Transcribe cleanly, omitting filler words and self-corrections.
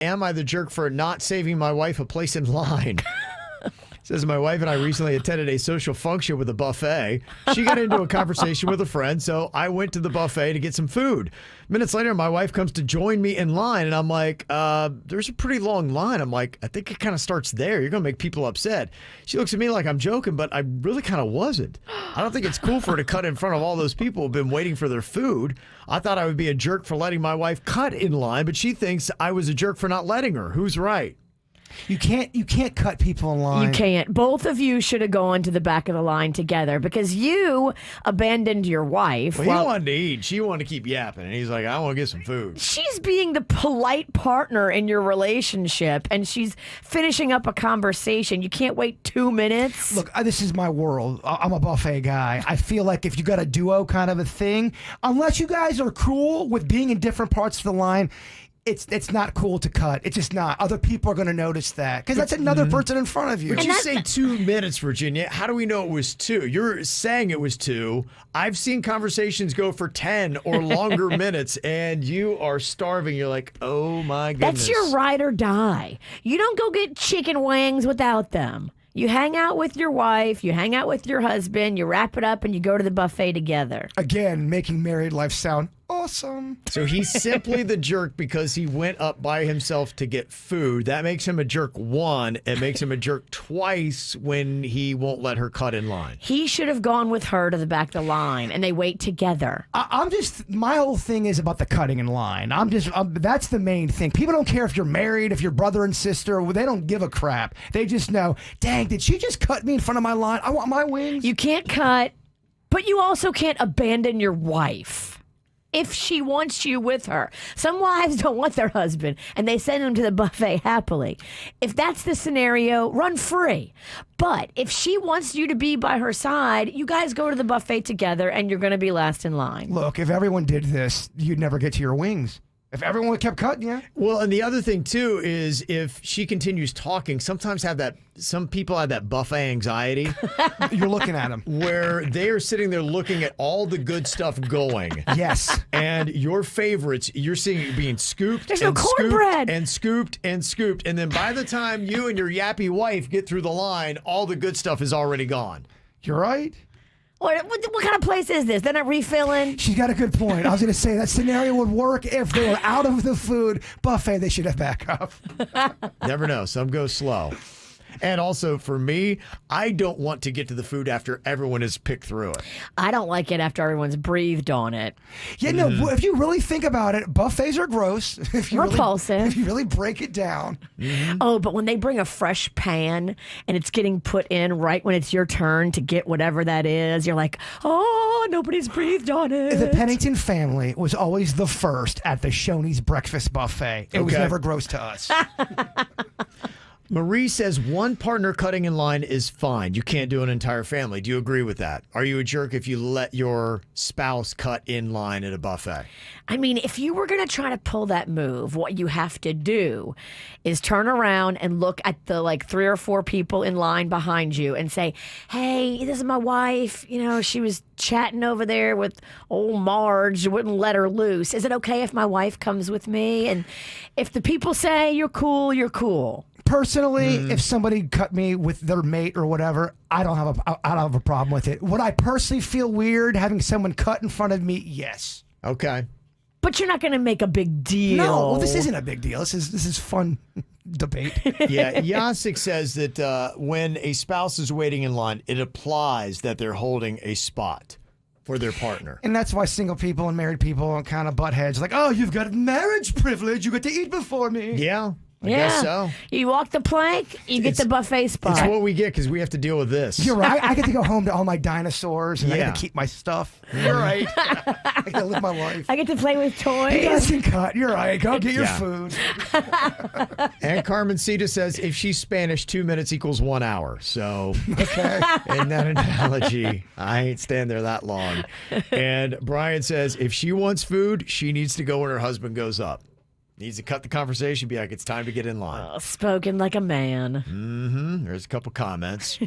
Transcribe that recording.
am I the jerk for not saving my wife a place in line? Says, my wife and I recently attended a social function with a buffet. She got into a conversation with a friend, so I went to the buffet to get some food. Minutes later, my wife comes to join me in line, and I'm like, there's a pretty long line. I'm like, I think it kind of starts there. You're going to make people upset. She looks at me like I'm joking, but I really kind of wasn't. I don't think it's cool for her to cut in front of all those people who've been waiting for their food. I thought I would be a jerk for letting my wife cut in line, but she thinks I was a jerk for not letting her. Who's right? You can't cut people in line. You can't. Both of you should have gone to the back of the line together because you abandoned your wife. Well, he wanted to eat. She wanted to keep yapping. And he's like, I want to get some food. She's being the polite partner in your relationship, and she's finishing up a conversation. You can't wait 2 minutes. Look, this is my world. I'm a buffet guy. I feel like if you got a duo kind of a thing, unless you guys are cool with being in different parts of the line, it's not cool to cut. It's just not. Other people are going to notice that because that's another person in front of you. Would you say 2 minutes, Virginia? How do we know it was 2? You're saying it was 2. I've seen conversations go for 10 or longer minutes, and you are starving. You're like, oh my goodness. That's your ride or die. You don't go get chicken wings without them. You hang out with your wife, you hang out with your husband, you wrap it up, and you go to the buffet together. Again, making married life sound awesome. So he's simply the jerk because he went up by himself to get food. That makes him a jerk 1. It makes him a jerk twice when he won't let her cut in line. He should have gone with her to the back of the line, and they wait together. My whole thing is about the cutting in line. That's the main thing. People don't care if you're married, if you're brother and sister. They don't give a crap. They just know, dang, did she just cut me in front of my line? I want my wings. You can't cut, but you also can't abandon your wife if she wants you with her. Some wives don't want their husband, and they send them to the buffet happily. If that's the scenario, run free. But if she wants you to be by her side, you guys go to the buffet together, and you're going to be last in line. Look, if everyone did this, you'd never get to your wings. If everyone kept cutting you. Well, and the other thing too is if she continues talking, sometimes some people have that buffet anxiety. You're looking at them. Where they are sitting there looking at all the good stuff going. Yes. And your favorites, you're seeing being scooped. There's and no cornbread. Scooped and scooped and scooped. And then by the time you and your yappy wife get through the line, all the good stuff is already gone. You're right. What kind of place is this? They're not refilling? She's got a good point. I was going to say that scenario would work if they were out of the food buffet. They should have backup. Never know. Some go slow. And also for me, I don't want to get to the food after everyone has picked through it. I don't like it after everyone's breathed on it. Yeah, no, if you really think about it, buffets are gross. Repulsive. If you really break it down. Mm-hmm. Oh, but when they bring a fresh pan and it's getting put in right when it's your turn to get whatever that is, you're like, oh, nobody's breathed on it. The Pennington family was always the first at the Shoney's breakfast buffet. It was never gross to us. Marie says one partner cutting in line is fine. You can't do an entire family. Do you agree with that? Are you a jerk if you let your spouse cut in line at a buffet? I mean, if you were going to try to pull that move, what you have to do is turn around and look at the 3 or 4 people in line behind you and say, hey, this is my wife. You know, she was chatting over there with old Marge. Wouldn't let her loose. Is it okay if my wife comes with me? And if the people say you're cool, you're cool. Personally, if somebody cut me with their mate or whatever, I don't have a problem with it. Would I personally feel weird having someone cut in front of me? Yes. Okay. But you're not going to make a big deal. No, well, this isn't a big deal. This is fun debate. Yeah, Yasik says that when a spouse is waiting in line, it applies that they're holding a spot for their partner. And that's why single people and married people kind of butt heads. Like, oh, you've got marriage privilege. You get to eat before me. Yeah. I guess so. You walk the plank, you get the buffet spot. It's what we get because we have to deal with this. You're right. I get to go home to all my dinosaurs and I get to keep my stuff. You're right. I get to live my life. I get to play with toys. You guys can cut. You're right. Go get your food. And Carmen Cita says if she's Spanish, 2 minutes equals 1 hour. So, in that analogy, I ain't staying there that long. And Brian says if she wants food, she needs to go when her husband goes up. Needs to cut the conversation, be like, it's time to get in line. Spoken like a man. There's a couple comments.